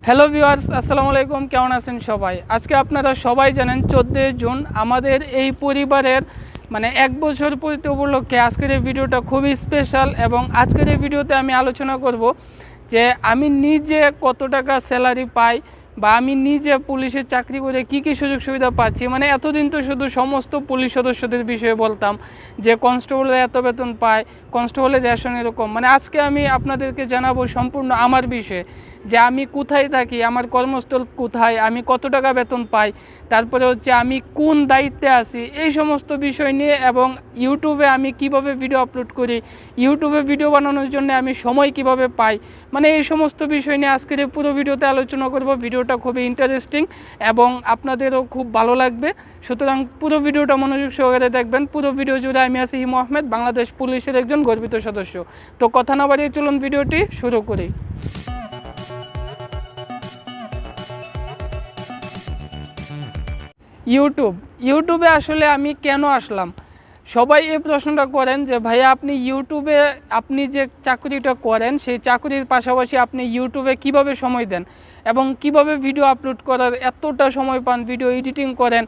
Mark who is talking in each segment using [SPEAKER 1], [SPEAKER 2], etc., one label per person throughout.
[SPEAKER 1] Hello viewers, আসসালামু আলাইকুম। কেমন আছেন সবাই? আজকে আপনারা সবাই জানেন 14 জুন আমাদের এই পরিবারের এক বছর পূর্তি উপলক্ষে আজকের এই ভিডিওটা খুবই স্পেশাল। এবং আজকের এই ভিডিওতে আমি আলোচনা করব যে আমি নিজে কত টাকা স্যালারি পাই বা আমি নিজে পুলিশের চাকরি করে কি কি সুযোগ সুবিধা পাচ্ছি। এতদিন তো শুধু সমস্ত পুলিশ সদস্যদের বিষয়ে বলতাম যে কনস্টেবলরা এত বেতন পায়, কনস্টেবলের রেশন এরকম। আজকে আমি আপনাদেরকে জানাবো সম্পূর্ণ আমার বিষয়ে, যে আমি কোথায় থাকি, আমার কর্মস্থল কোথায়, আমি কত টাকা বেতন পাই, তারপরে হচ্ছে আমি কোন দায়িত্বে আছি, এই সমস্ত বিষয় নিয়ে। এবং ইউটিউবে আমি কিভাবে ভিডিও আপলোড করি, ইউটিউবে ভিডিও বানানোর জন্য আমি সময় কিভাবে পাই, এই সমস্ত বিষয় নিয়ে আজকের এই পুরো ভিডিওতে আলোচনা করব। ভিডিওটা খুবই ইন্টারেস্টিং এবং আপনাদেরও খুব ভালো লাগবে, সুতরাং পুরো ভিডিওটা মনোযোগ সহকারে দেখবেন। পুরো ভিডিও জুড়ে আমি আছি হিমু আহমেদ, বাংলাদেশ পুলিশের একজন গর্বিত সদস্য। তো কথা না বাড়িয়ে চলুন ভিডিওটি শুরু করি। ইউটিউবে আসলে আমি কেন আসলাম, সবাই এই প্রশ্নটা করেন যে ভাইয়া আপনি ইউটিউবে আপনি যে চাকরিটা করেন সেই চাকরির পাশাপাশি আপনি ইউটিউবে কিভাবে সময় দেন এবং কিভাবে ভিডিও আপলোড করার এতটা সময় পান, ভিডিও এডিটিং করেন,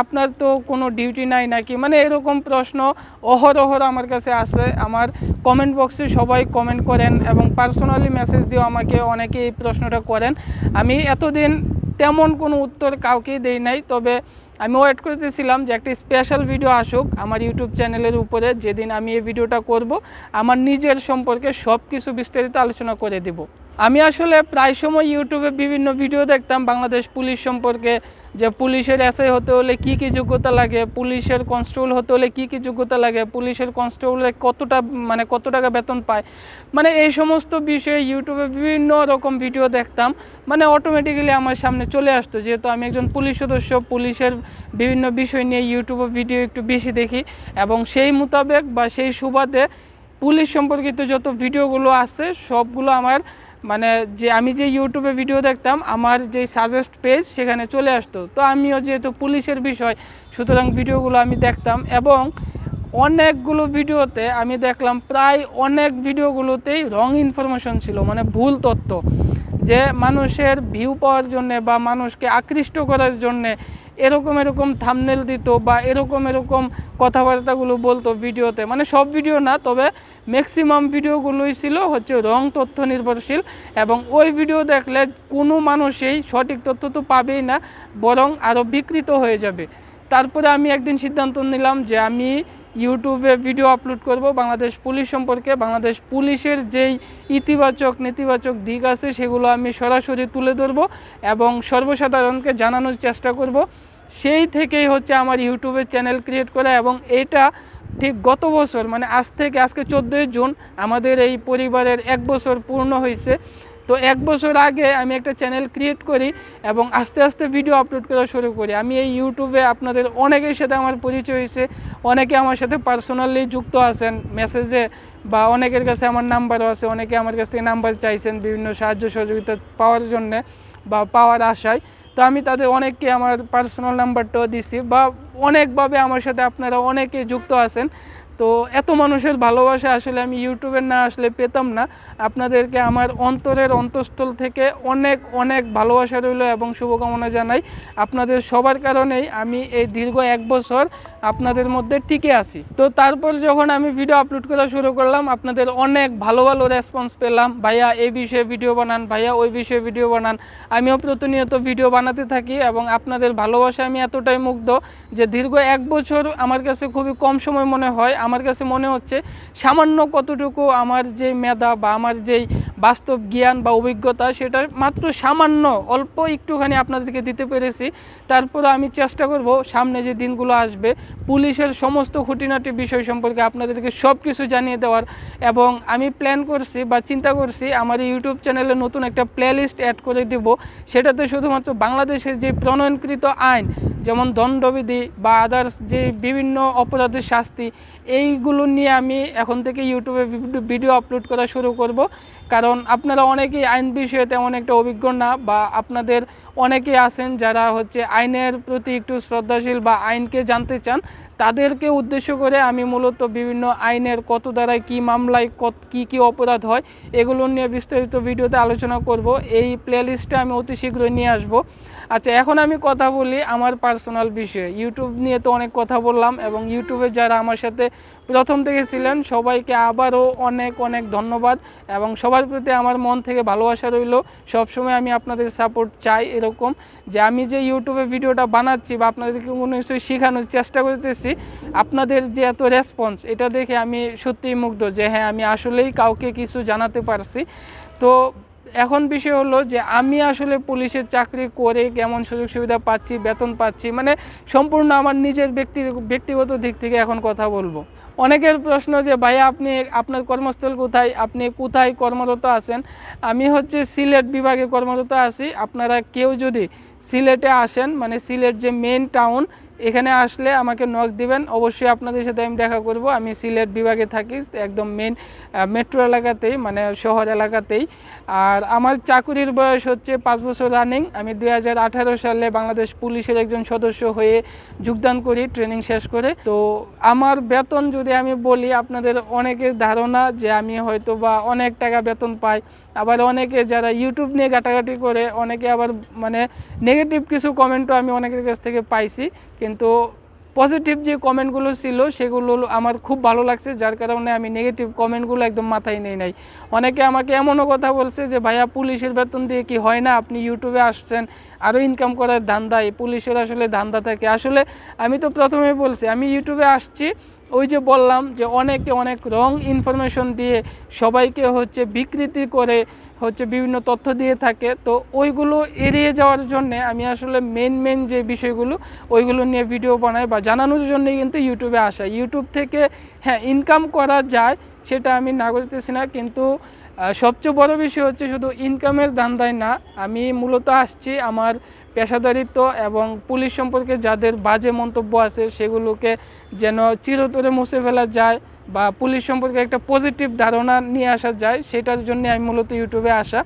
[SPEAKER 1] আপনার তো কোনো ডিউটি নাই নাকি, এরকম প্রশ্ন অহরহ আমার কাছে আসে। আমার কমেন্ট বক্সে সবাই কমেন্ট করেন এবং পার্সোনালি মেসেজ দিয়েও আমাকে অনেকে এই প্রশ্নটা করেন। আমি এতদিন তেমন কোনো উত্তর কাউকেই দেই নাই, তবে আমি ওয়েট করতেছিলাম যে একটা স্পেশাল ভিডিও আসুক আমার ইউটিউব চ্যানেলের উপরে, যেদিন আমি এই ভিডিওটা করব আমার নিজের সম্পর্কে সব কিছু বিস্তারিত আলোচনা করে দেব। আমি আসলে প্রায় সময় ইউটিউবে বিভিন্ন ভিডিও দেখতাম বাংলাদেশ পুলিশ সম্পর্কে, যে পুলিশের এসআই হতে হলে কী কী যোগ্যতা লাগে, পুলিশের কনস্টেবল হতে হলে কী কী যোগ্যতা লাগে, পুলিশের কনস্টেবলে কত টাকা বেতন পায়, এই সমস্ত বিষয়ে ইউটিউবে বিভিন্ন রকম ভিডিও দেখতাম। অটোমেটিক্যালি আমার সামনে চলে আসতো, যেহেতু আমি একজন পুলিশ সদস্য, পুলিশের বিভিন্ন বিষয় নিয়ে ইউটিউবে ভিডিও একটু বেশি দেখি এবং সেই মোতাবেক বা সেই সুবাদে পুলিশ সম্পর্কিত যত ভিডিওগুলো আছে সবগুলো আমার যে আমি যে ইউটিউবে ভিডিও দেখতাম আমার যে সাজেস্ট পেজ সেখানে চলে আসতো। তো আমিও যেহেতু পুলিশের বিষয়, সুতরাং ভিডিওগুলো আমি দেখতাম এবং অনেকগুলো ভিডিওতে আমি দেখলাম প্রায় অনেক ভিডিওগুলোতেই রং ইনফরমেশন ছিল, ভুল তথ্য, যে মানুষের ভিউ পাওয়ার জন্যে বা মানুষকে আকৃষ্ট করার জন্যে এরকম থাম্বনেল দিত বা এরকম কথাবার্তাগুলো বলতো ভিডিওতে। সব ভিডিও না, তবে ম্যাক্সিমাম ভিডিওগুলোই ছিল হচ্ছে রং তথ্য নির্ভরশীল। এবং ওই ভিডিও দেখলে কোনো মানুষই সঠিক তথ্য তো পাবেই না, বরং আরও বিকৃত হয়ে যাবে। তারপরে আমি একদিন সিদ্ধান্ত নিলাম যে আমি ইউটিউবে ভিডিও আপলোড করব বাংলাদেশ পুলিশ সম্পর্কে, বাংলাদেশ পুলিশের যেই ইতিবাচক নেতিবাচক দিক আছে সেগুলো আমি সরাসরি তুলে ধরব এবং সর্বসাধারণকে জানানোর চেষ্টা করব। সেই থেকেই হচ্ছে আমার ইউটিউবের চ্যানেল ক্রিয়েট করা। এবং এটা ঠিক গত বছর আজকে 14 জুন আমাদের এই পরিবারের 1 বছর পূর্ণ হয়েছে। তো 1 বছর আগে আমি একটা চ্যানেল ক্রিয়েট করি এবং আস্তে আস্তে ভিডিও আপলোড করা শুরু করি। আমি এই ইউটিউবে আপনাদের অনেকের সাথে আমার পরিচয় হয়েছে, অনেকে আমার সাথে পার্সোনালি যুক্ত আছেন মেসেজে, বা অনেকের কাছে আমার নাম্বারও আছে, অনেকে আমার কাছ থেকে নাম্বার চাইছেন বিভিন্ন সাহায্য সহযোগিতা পাওয়ার জন্যে বা পাওয়ার আশায়। তো আমি তাদের অনেককে আমার পার্সোনাল নাম্বারটাও দিছি, বা অনেকভাবে আমার সাথে আপনারা অনেকে যুক্ত আছেন। তো এত মানুষের ভালোবাসা আসলে আমি ইউটিউবের না আসলে পেতাম না। আপনাদেরকে আমার অন্তরের অন্তঃস্থল থেকে অনেক অনেক ভালোবাসা রইল এবং শুভকামনা জানাই। আপনাদের সবার কারণেই আমি এই দীর্ঘ 1 বছর আপনাদের মধ্যে টিকে আছি। তো তারপর যখন আমি ভিডিও আপলোড করা শুরু করলাম, আপনাদের অনেক ভালো ভালো রেসপন্স পেলাম, ভাইয়া এই বিষয়ে ভিডিও বানান, ভাইয়া ওই বিষয়ে ভিডিও বানান। আমিও প্রতিনিয়ত ভিডিও বানাতে থাকি এবং আপনাদের ভালোবাসা আমি এতটাই মুগ্ধ যে দীর্ঘ 1 বছর আমার কাছে খুবই কম সময় মনে হয়। আমার কাছে মনে হচ্ছে সামান্য কতটুকু আমার যে মেধা বা আমার যেই বাস্তব জ্ঞান বা অভিজ্ঞতা সেটা মাত্র সামান্য অল্প একটুখানি আপনাদেরকে দিতে পেরেছি। তারপরে আমি চেষ্টা করব সামনে যে দিনগুলো আসবে পুলিশের সমস্ত খুঁটিনাটি বিষয় সম্পর্কে আপনাদেরকে সব কিছু জানিয়ে দেওয়ার। এবং আমি প্ল্যান করছি বা চিন্তা করছি আমার ইউটিউব চ্যানেলে নতুন একটা প্লেলিস্ট অ্যাড করে দেব, সেটাতে শুধুমাত্র বাংলাদেশের যে প্রণয়নকৃত আইন, যেমন দণ্ডবিধি বা আদার্স যে বিভিন্ন অপরাধের শাস্তি, এইগুলো নিয়ে আমি এখন থেকে ইউটিউবে ভিডিও আপলোড করা শুরু করব। কারণ আপনারা অনেকেই আইন বিষয়ে তেমন একটা অভিজ্ঞ না, বা আপনাদের অনেকেই আছেন যারা হচ্ছে আইনের প্রতি একটু শ্রদ্ধাশীল বা আইনকে জানতে চান। তাদেরকে উদ্দেশ্য করে আমি মূলত বিভিন্ন আইনের কত দ্বারায় কী মামলায় কী অপরাধ হয় এগুলো নিয়ে বিস্তারিত ভিডিওতে আলোচনা করব। এই প্লেলিস্টটা আমি অতি শীঘ্রই নিয়ে আসব। আচ্ছা, এখন আমি কথা বলি আমার পার্সোনাল বিষয়ে। ইউটিউব নিয়ে তো অনেক কথা বললাম, এবং ইউটিউবে যারা আমার সাথে প্রথম থেকে ছিলেন সবাইকে আবারও অনেক অনেক ধন্যবাদ, এবং সবার প্রতি আমার মন থেকে ভালোবাসা রইল। সবসময় আমি আপনাদের সাপোর্ট চাই, এরকম যে আমি যে ইউটিউবে ভিডিওটা বানাচ্ছি বা আপনাদেরকে কোনো কিছু শেখানোর চেষ্টা করতেছি, আপনাদের যে এত রেসপন্স, এটা দেখে আমি সত্যিই মুগ্ধ যে হ্যাঁ, আমি আসলেই কাউকে কিছু জানাতে পারছি। তো এখন বিষয় হলো যে আমি আসলে পুলিশের চাকরি করে কেমন সুযোগ সুবিধা পাচ্ছি, বেতন পাচ্ছি, মানে সম্পূর্ণ আমার নিজের ব্যক্তিগত দিক থেকে এখন কথা বলবো। অনেকের প্রশ্ন যে ভাইয়া আপনি আপনার কর্মস্থল কোথায়, আপনি কোথায় কর্মরত আছেন? আমি হচ্ছে সিলেট বিভাগে কর্মরত আছি। আপনারা কেউ যদি সিলেটে আসেন, মানে সিলেট যে মেন টাউন, এখানে আসলে আমাকে নক দিবেন, অবশ্যই আপনাদের সাথে আমি দেখা করব। আমি সিলেট বিভাগে থাকি, একদম মেন মেট্রো এলাকাতেই, মানে শহর এলাকাতেই। আর আমার চাকুরির বয়স হচ্ছে 5 বছর রানিং। আমি 2018 সালে বাংলাদেশ পুলিশের একজন সদস্য হয়ে যোগদান করি ট্রেনিং শেষ করে। তো আমার বেতন যদি আমি বলি, আপনাদের অনেকের ধারণা যে আমি হয়তো বা অনেক টাকা বেতন পাই, আবার অনেকে যারা ইউটিউব নিয়ে ঘাটাঘাটি করে অনেকে আবার মানে নেগেটিভ কিছু কমেন্টও আমি অনেকের কাছ থেকে পাইছি, কিন্তু পজিটিভ যে কমেন্টগুলো ছিল সেগুলো আমার খুব ভালো লাগছে, যার কারণে আমি নেগেটিভ কমেন্টগুলো একদম মাথায় নেই নাই। অনেকে আমাকে এমনও কথা বলছে যে ভাইয়া পুলিশের বেতন দিয়ে কি হয় না, আপনি ইউটিউবে আসছেন আরও ইনকাম করার ধান্দায়, পুলিশের আসলে ধান্দা থাকে। আসলে আমি তো প্রথমেই বলছি আমি ইউটিউবে আসছি, ওই যে বললাম যে অনেকে অনেক রং ইনফরমেশন দিয়ে সবাইকে হচ্ছে বিকৃতি করে হচ্ছে বিভিন্ন তথ্য দিয়ে থাকে। তো ওইগুলো এড়িয়ে যাওয়ার জন্যে আমি আসলে মেন যে বিষয়গুলো ওইগুলো নিয়ে ভিডিও বানাই বা জানানোর জন্যই কিন্তু ইউটিউবে আসা। ইউটিউব থেকে হ্যাঁ ইনকাম করা যায়, সেটা আমি না করতেছি না, কিন্তু সবচেয়ে বড় বিষয় হচ্ছে শুধু ইনকামের ধান্দায় না। আমি মূলত আসছি আমার পেশাদারিত্ব এবং পুলিশ সম্পর্কে যাদের বাজে মন্তব্য আছে সেগুলোকে যেন চিরতরে মুছে ফেলা যায়, বা পুলিশ সম্পর্কে একটা পজিটিভ ধারণা নিয়ে আসা যায়, সেটার জন্য আমি মূলত ইউটিউবে আসা।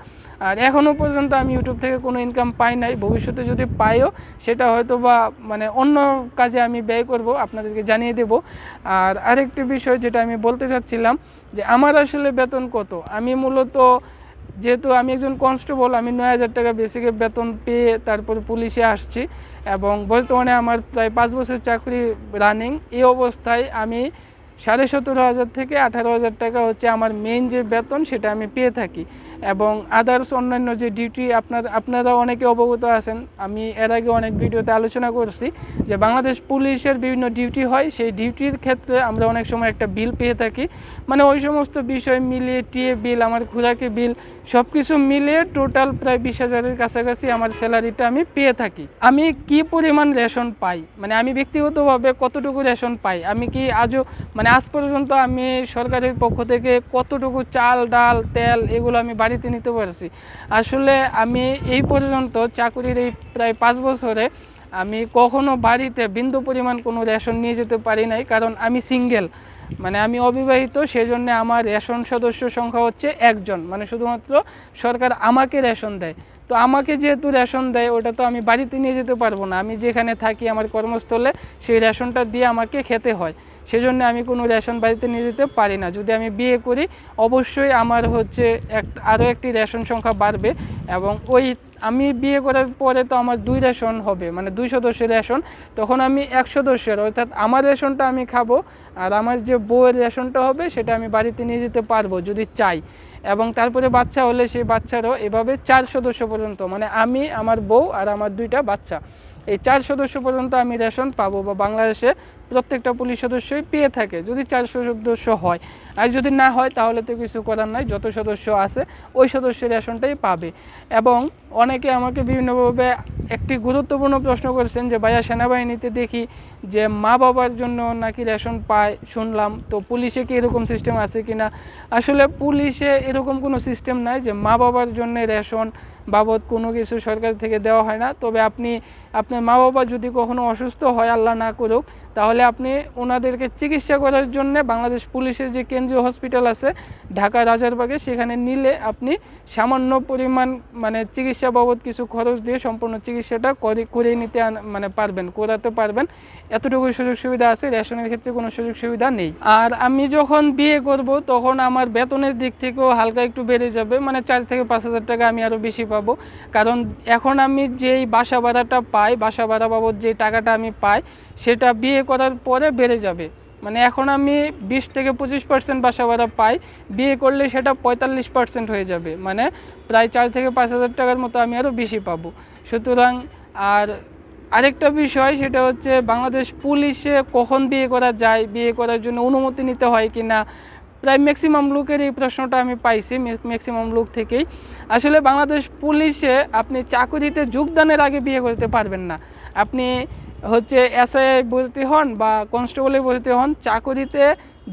[SPEAKER 1] আর এখনও পর্যন্ত আমি ইউটিউব থেকে কোনো ইনকাম পাই নাই, ভবিষ্যতে যদি পাইও সেটা হয়তো বা মানে অন্য কাজে আমি ব্যয় করব, আপনাদেরকে জানিয়ে দেব। আর আরেকটি বিষয় যেটা আমি বলতে চাচ্ছিলাম যে আমার আসলে বেতন কত। আমি মূলত যেহেতু আমি একজন কনস্টেবল, আমি 9,000 টাকা বেসিকে বেতন পেয়ে তারপর পুলিশে আসছি, এবং বর্তমানে আমার প্রায় 5 বছর চাকরি রানিং। এই অবস্থায় আমি 17,500 থেকে 18,000 টাকা হচ্ছে আমার মেইন যে বেতন, সেটা আমি পেয়ে থাকি। এবং আদার্স অন্যান্য যে ডিউটি আপনারা অনেকে অবগত আছেন, আমি এর আগে অনেক ভিডিওতে আলোচনা করছি যে বাংলাদেশ পুলিশের বিভিন্ন ডিউটি হয়, সেই ডিউটির ক্ষেত্রে আমরা অনেক সময় একটা বিল পেয়ে থাকি। মানে ওই সমস্ত বিষয় মিলিয়ে টিএ বিল, আমার ঘোরাকি বিল, সব কিছু মিলিয়ে টোটাল প্রায় 20,000-এর কাছাকাছি আমার স্যালারিটা আমি পেয়ে থাকি। আমি কি পরিমাণ রেশন পাই, মানে আমি ব্যক্তিগতভাবে কতটুকু রেশন পাই, আমি কি আজও মানে আজ পর্যন্ত আমি সরকারের পক্ষ থেকে কতটুকু চাল ডাল তেল এগুলো আমি বাড়িতে নিতে পারছি। আসলে আমি এই পর্যন্ত চাকরির এই প্রায় 5 বছরে আমি কখনো বাড়িতে বিন্দু পরিমাণ কোনো রেশন নিয়ে যেতে পারি নাই, কারণ আমি সিঙ্গেল, মানে আমি অবিবাহিত। সেই জন্য আমার রেশন সদস্য সংখ্যা হচ্ছে 1 জন, মানে শুধুমাত্র সরকার আমাকে রেশন দেয়। তো আমাকে যেহেতু রেশন দেয়, ওটা তো আমি বাড়িতে নিয়ে যেতে পারবো না, আমি যেখানে থাকি আমার কর্মস্থলে সেই রেশনটা দিয়ে আমাকে খেতে হয়। সেজন্য আমি কোনো রেশন বাড়িতে নিয়ে যেতে পারি না। যদি আমি বিয়ে করি অবশ্যই আমার হচ্ছে আরও একটি রেশন সংখ্যা বাড়বে, এবং ওই আমি বিয়ে করার পরে তো আমার 2 রেশন হবে, মানে 2 সদস্যের রেশন। তখন আমি 1 সদস্যের, অর্থাৎ আমার রেশনটা আমি খাবো, আর আমার যে বউয়ের রেশনটা হবে সেটা আমি বাড়িতে নিয়ে যেতে পারবো যদি চাই। এবং তারপরে বাচ্চা হলে সেই বাচ্চারও এভাবে 4 সদস্য পর্যন্ত, মানে আমি, আমার বউ আর আমার 2টা বাচ্চা, এই 4 সদস্য পর্যন্ত আমি রেশন পাবো, বা বাংলাদেশে প্রত্যেকটা পুলিশ সদস্যই পেয়ে থাকে যদি 4 সদস্য হয়। আর যদি না হয় তাহলে তো কিছু করার নাই, যত সদস্য আছে ওই সদস্যের রেশনটাই পাবে। এবং অনেকে আমাকে বিভিন্নভাবে একটি গুরুত্বপূর্ণ প্রশ্ন করেছেন যে ভাইয়া সেনাবাহিনীতে দেখি যে মা বাবার জন্য নাকি রেশন পায় শুনলাম, তো পুলিশে কি এরকম সিস্টেম আছে কি না? আসলে পুলিশে এরকম কোনো সিস্টেম নাই যে মা বাবার জন্য রেশন বাবদ কোনো কিছু সরকার থেকে দেওয়া হয় না। তবে আপনি আপনার মা বাবা যদি কখনো অসুস্থ হয়, আল্লাহ না করুক, তাহলে আপনি ওনাদেরকে চিকিৎসা করার জন্য বাংলাদেশ পুলিশের যে কেন্দ্রীয় হসপিটাল আছে ঢাকা রাজারবাগে, সেখানে নিলে আপনি সামান্য পরিমাণ মানে চিকিৎসা বাবদ কিছু খরচ দিয়ে সম্পূর্ণ চিকিৎসাটা করে নিতে মানে করাতে পারবেন। এতটুকু সুযোগ সুবিধা আছে, রেশনের ক্ষেত্রে কোনো সুযোগ সুবিধা নেই। আর আমি যখন বিয়ে করব তখন আমার বেতনের দিক থেকেও হালকা একটু বেড়ে যাবে, মানে 4 থেকে 5 হাজার টাকা আমি আরও বেশি পাবো। কারণ এখন আমি যেই বাসা ভাড়াটা পাই, বাসা ভাড়া বাবদ যে টাকাটা আমি পাই, সেটা বিয়ে করার পরে বেড়ে যাবে। মানে এখন আমি 20 থেকে 25% বাসা ভাড়া পাই, বিয়ে করলে সেটা 45% হয়ে যাবে, মানে প্রায় 4 থেকে 5 হাজার টাকার মতো আমি আরও বেশি পাবো। সুতরাং আর আরেকটা বিষয়, সেটা হচ্ছে বাংলাদেশ পুলিশে কখন বিয়ে করা যায়, বিয়ে করার জন্য অনুমতি নিতে হয় কি না, প্রায় ম্যাক্সিমাম লোকের এই প্রশ্নটা আমি পাইছি ম্যাক্সিমাম লোক থেকেই। আসলে বাংলাদেশ পুলিশে আপনি চাকরিতে যোগদানের আগে বিয়ে করতে পারবেন না। আপনি হচ্ছে এসআই ভর্তি হন বা কনস্টেবলে ভর্তি হন, চাকরিতে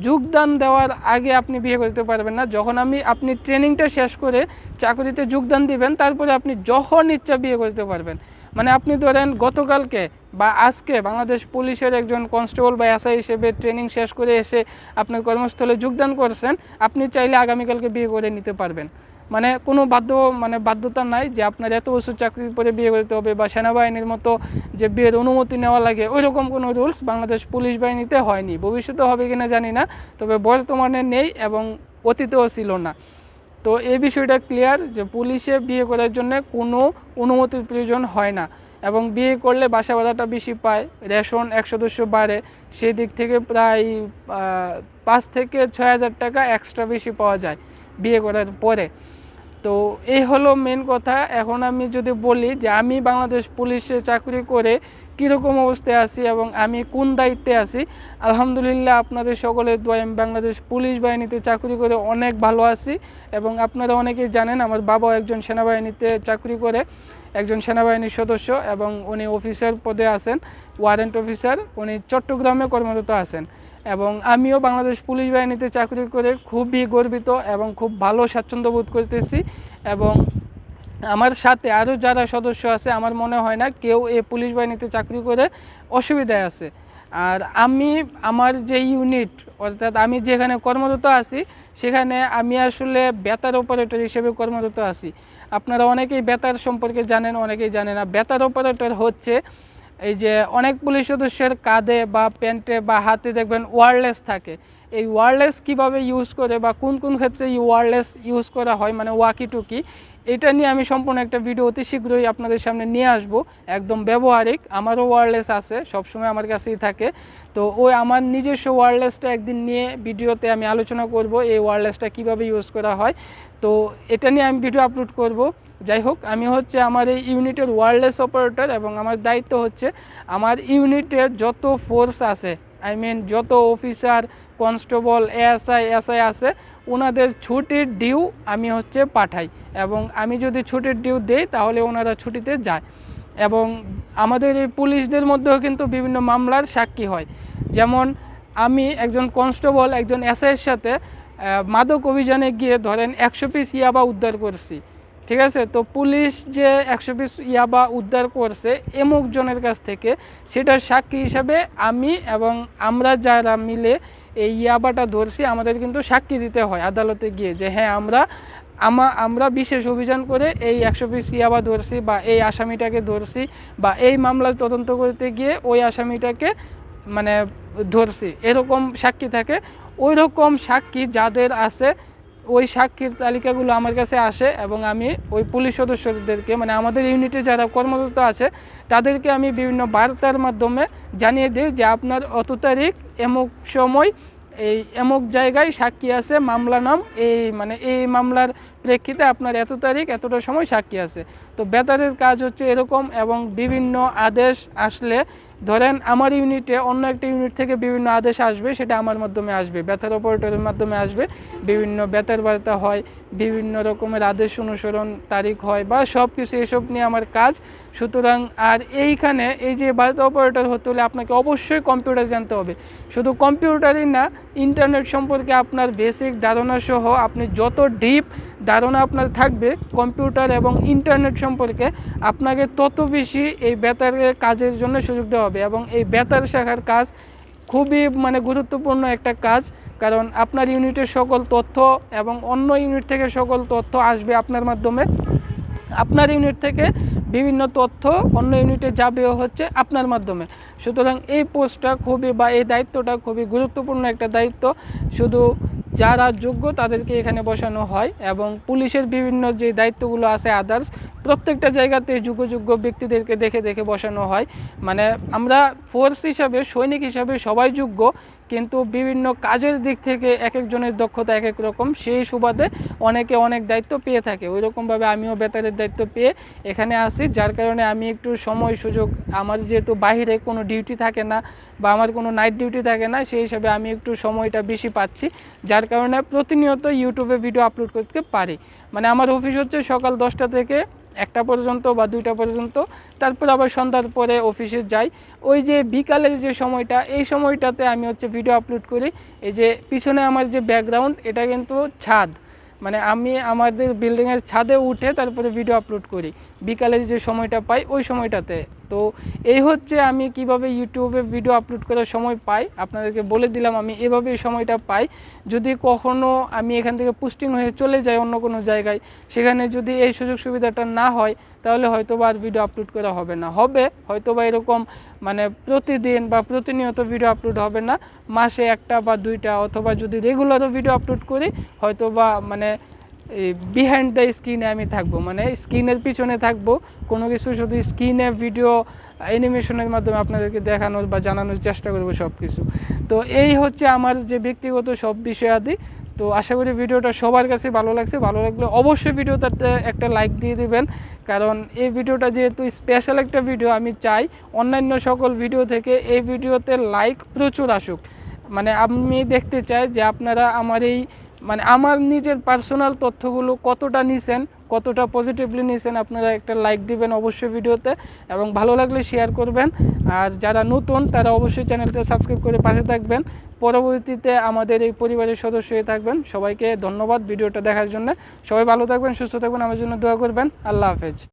[SPEAKER 1] যোগদান দেওয়ার আগে আপনি বিয়ে করতে পারবেন না। যখন আপনি ট্রেনিংটা শেষ করে চাকরিতে যোগদান দিবেন, তারপরে আপনি যখন ইচ্ছা বিয়ে করতে পারবেন। মানে আপনি ধরেন গতকালকে বা আজকে বাংলাদেশ পুলিশের একজন কনস্টেবল বা এসআই হিসেবে ট্রেনিং শেষ করে এসে আপনার কর্মস্থলে যোগদান করছেন, আপনি চাইলে আগামীকালকে বিয়ে করে নিতে পারবেন। মানে কোনো বাধ্যতা নাই যে আপনার এত বছর চাকরির পরে বিয়ে করতে হবে, বা সেনাবাহিনীর মতো যে বিয়ের অনুমতি নেওয়া লাগে, ওই রকম কোনো রুলস বাংলাদেশ পুলিশ বাহিনীতে হয়নি। ভবিষ্যতে হবে কিনা জানি না, তবে বর্তমানে নেই এবং অতীতেও ছিল না। তো এই বিষয়টা ক্লিয়ার যে পুলিশে বিয়ে করার জন্য কোনো অনুমতির প্রয়োজন হয় না, এবং বিয়ে করলে বাসা ভাড়াটা বেশি পায়, রেশন 1 সদস্য বাড়ে, সেই দিক থেকে প্রায় 5 থেকে 6 হাজার টাকা এক্সট্রা বেশি পাওয়া যায় বিয়ে করার পরে। তো এই হলো মেন কথা। এখন আমি যদি বলি যে আমি বাংলাদেশ পুলিশে চাকরি করে কীরকম অবস্থায় আছি এবং আমি কোন দায়িত্বে আছি, আলহামদুলিল্লাহ আপনাদের সকলের দোয়ায় আমি বাংলাদেশ পুলিশ বাহিনীতে চাকরি করে অনেক ভালো আছি। এবং আপনারা অনেকেই জানেন আমার বাবাও একজন সেনাবাহিনীতে চাকরি করে, একজন সেনাবাহিনীর সদস্য, এবং উনি অফিসার পদে আছেন, ওয়ারেন্ট অফিসার, উনি চট্টগ্রামে কর্মরত আছেন। এবং আমিও বাংলাদেশ পুলিশ বাহিনীতে চাকরি করে খুবই গর্বিত এবং খুব ভালো স্বাচ্ছন্দ্য বোধ করতেছি। এবং আমার সাথে আরও যারা সদস্য আছে, আমার মনে হয় না কেউ এই পুলিশ বাহিনীতে চাকরি করে অসুবিধায় আছে। আর আমার যে ইউনিট, অর্থাৎ আমি যেখানে কর্মরত আছি, সেখানে আমি আসলে বেতার অপারেটর হিসেবে কর্মরত আছি। আপনারা অনেকেই বেতার সম্পর্কে জানেন, অনেকেই জানেন না। বেতার অপারেটর হচ্ছে এই যে অনেক পুলিশ সদস্যের কাঁধে বা প্যান্টে বা হাতে দেখবেন ওয়্যারলেস থাকে। এই ওয়্যারলেস কিভাবে ইউজ করে বা কোন কোন ক্ষেত্রে এই ওয়্যারলেস ইউজ করা হয়, মানে ওয়াকি টুকি, এটা নিয়ে আমি সম্পূর্ণ একটা ভিডিও অতি শীঘ্রই আপনাদের সামনে নিয়ে আসব, একদম ব্যবহারিক। আমারও ওয়্যারলেস আছে, সবসময় আমার কাছেই থাকে। তো আমার নিজস্ব ওয়্যারলেসটা একদিন নিয়ে ভিডিওতে আমি আলোচনা করব, এই ওয়্যারলেসটা কিভাবে ইউজ করা হয়। তো এটা নিয়ে আমি ভিডিও আপলোড করব। যাই হোক, আমি হচ্ছে আমার এই ইউনিটের ওয়্যারলেস অপারেটর, এবং আমার দায়িত্ব হচ্ছে আমার ইউনিটের যত ফোর্স আছে, যত অফিসার, কনস্টেবল, এসআই আছে, ওনাদের ছুটির ডিউ আমি হচ্ছে পাঠাই, এবং আমি যদি ছুটির ডিউ দেই তাহলে ওনারা ছুটিতে যায়। এবং আমাদের এই পুলিশদের মধ্যেও কিন্তু বিভিন্ন মামলার সাক্ষী হয়। যেমন আমি একজন কনস্টেবল একজন এসআইয়ের সাথে মাদক অভিযানে গিয়ে ধরেন 100 পিস ইয়াবা উদ্ধার করছি, ঠিক আছে। তো পুলিশ যে 100 পিস ইয়াবা উদ্ধার করছে এমুক জনের কাছ থেকে, সেটার সাক্ষী হিসাবে আমি এবং আমরা যারা মিলে এই ইয়াবাটা ধরছি, আমাদের কিন্তু সাক্ষী দিতে হয় আদালতে গিয়ে যে হ্যাঁ আমরা বিশেষ অভিযান করে এই 100 পিস ইয়াবা ধরছি, বা এই আসামিটাকে ধরছি, বা এই মামলার তদন্ত করতে গিয়ে ওই আসামিটাকে মানে ধরছি, এরকম সাক্ষী থাকে। ওই রকম সাক্ষী যাদের আছে, ওই সাক্ষীর তালিকাগুলো আমার কাছে আসে, এবং আমি ওই পুলিশ সদস্যদেরকে, মানে আমাদের ইউনিটে যারা কর্মরত আছে, তাদেরকে আমি বিভিন্ন বার্তার মাধ্যমে জানিয়ে দিই যে আপনার অত তারিখ এমুক সময় এই এমুক জায়গায় সাক্ষী আছে, মামলা নাম এই মামলার প্রেক্ষিতে আপনার এত তারিখ এতটা সময় সাক্ষী আছে। তো বেতারের কাজ হচ্ছে এরকম। এবং বিভিন্ন আদেশ আসলে, ধরেন আমার ইউনিটে অন্য একটা ইউনিট থেকে বিভিন্ন আদেশ আসবে, সেটা আমার মাধ্যমে আসবে, বেতার অপারেটরের মাধ্যমে আসবে, বিভিন্ন বেতার বার্তা হয়, বিভিন্ন রকমের আদেশ অনুসরণ তারিখ হয়, বা সব কিছু এসব নিয়ে আমার কাজ। সুতরাং আর এইখানে এই যে বাড়িতে অপারেটর হতে হলে আপনাকে অবশ্যই কম্পিউটার জানতে হবে। শুধু কম্পিউটারই না, ইন্টারনেট সম্পর্কে আপনার বেসিক ধারণা সহ আপনি যত ডিপ ধারণা আপনার থাকবে কম্পিউটার এবং ইন্টারনেট সম্পর্কে, আপনাকে তত বেশি এই বেতারের কাজের জন্য সুযোগ দেওয়া হবে। এবং এই বেতার শাখার কাজ খুবই গুরুত্বপূর্ণ একটা কাজ, কারণ আপনার ইউনিটের সকল তথ্য এবং অন্য ইউনিট থেকে সকল তথ্য আসবে আপনার মাধ্যমে। আপনার ইউনিট থেকে বিভিন্ন তথ্য অন্য ইউনিটে যাবেও হচ্ছে আপনার মাধ্যমে। সুতরাং এই পোস্টটা এই দায়িত্বটা খুবই গুরুত্বপূর্ণ একটা দায়িত্ব। শুধু যারা যোগ্য তাদেরকে এখানে বসানো হয়, এবং পুলিশের বিভিন্ন যে দায়িত্বগুলো আছে আদার্স, প্রত্যেকটা জায়গাতে যোগ্য ব্যক্তিদেরকে দেখে বসানো হয়। আমরা ফোর্স হিসাবে, সৈনিক হিসাবে সবাই যোগ্য, কিন্তু বিভিন্ন কাজের দিক থেকে এক একজনের দক্ষতা এক এক রকম, সেই সুবাদে অনেকে অনেক দায়িত্ব পেয়ে থাকে। ওই রকমভাবে আমিও বেতারের দায়িত্ব পেয়ে এখানে আসি, যার কারণে আমি একটু সময় সুযোগ, আমার যেহেতু বাইরে কোনো ডিউটি থাকে না বা আমার কোনো নাইট ডিউটি থাকে না, সেই হিসাবে আমি একটু সময়টা বেশি পাচ্ছি, যার কারণে প্রতিনিয়ত ইউটিউবে ভিডিও আপলোড করতে পারি। আমার অফিস হচ্ছে সকাল 10টা থেকে 1টা পর্যন্ত বা 2টা পর্যন্ত, তারপর আবার সন্ধ্যার পরে অফিসে যাই। ওই যে বিকালের যে সময়টা, এই সময়টাতে আমি ভিডিও আপলোড করি। এই যে পিছনে আমার যে ব্যাকগ্রাউন্ড, এটা কিন্তু ছাদ, আমি আমাদের বিল্ডিংয়ের ছাদে উঠে তারপরে ভিডিও আপলোড করি বিকালের যে সময়টা পাই ওই সময়টাতে। তো এই হচ্ছে আমি কিভাবে ইউটিউবে ভিডিও আপলোড করার সময় পাই, আপনাদেরকে বলে দিলাম আমি এভাবেই সময়টা পাই। যদি কখনও আমি এখান থেকে পোস্টিং হয়ে চলে যাই অন্য কোনো জায়গায়, সেখানে যদি এই সুযোগ সুবিধাটা না হয়, তাহলে হয়তো বা আর ভিডিও আপলোড করা হবে না। হয়তো বা এরকম প্রতিদিন বা প্রতিনিয়ত ভিডিও আপলোড হবে না, মাসে 1টা বা 2টা, অথবা যদি রেগুলারও ভিডিও আপলোড করি, হয়তো বা এই বিহাইন্ড দ্য স্ক্রিনে আমি থাকবো, স্ক্রিনের পিছনে থাকবো, কোনো কিছু শুধু স্ক্রিনে ভিডিও অ্যানিমেশনের মাধ্যমে আপনাদেরকে দেখানোর বা জানানোর চেষ্টা করবো সব কিছু। তো এই হচ্ছে আমার যে ব্যক্তিগত সব বিষয়াদি। তো আশা করি ভিডিওটা সবার কাছে ভালো লাগছে। ভালো লাগলে অবশ্যই ভিডিওটাতে একটা লাইক দিয়ে দিবেন, কারণ এই ভিডিওটা যেহেতু স্পেশাল একটা ভিডিও, আমি চাই অন্যান্য সকল ভিডিও থেকে এই ভিডিওতে লাইক প্রচুর আসুক। আমি দেখতে চাই যে আপনারা আমার এই আমার নিজের পার্সোনাল তথ্যগুলো কতটা নিছেন, কতটা পজিটিভলি নিছেন, আপনারা একটা লাইক দিবেন অবশ্যই ভিডিওতে, এবং ভালো লাগলে শেয়ার করবেন। আর যারা নতুন তারা অবশ্যই চ্যানেলটা সাবস্ক্রাইব করে পাশে থাকবেন, পরবর্তীতে আমাদের এই পরিবারের সদস্য হয়ে থাকবেন। সবাইকে ধন্যবাদ ভিডিওটা দেখার জন্য। সবাই ভালো থাকবেন, সুস্থ থাকবেন, আমার জন্য দোয়া করবেন। আল্লাহ হাফেজ।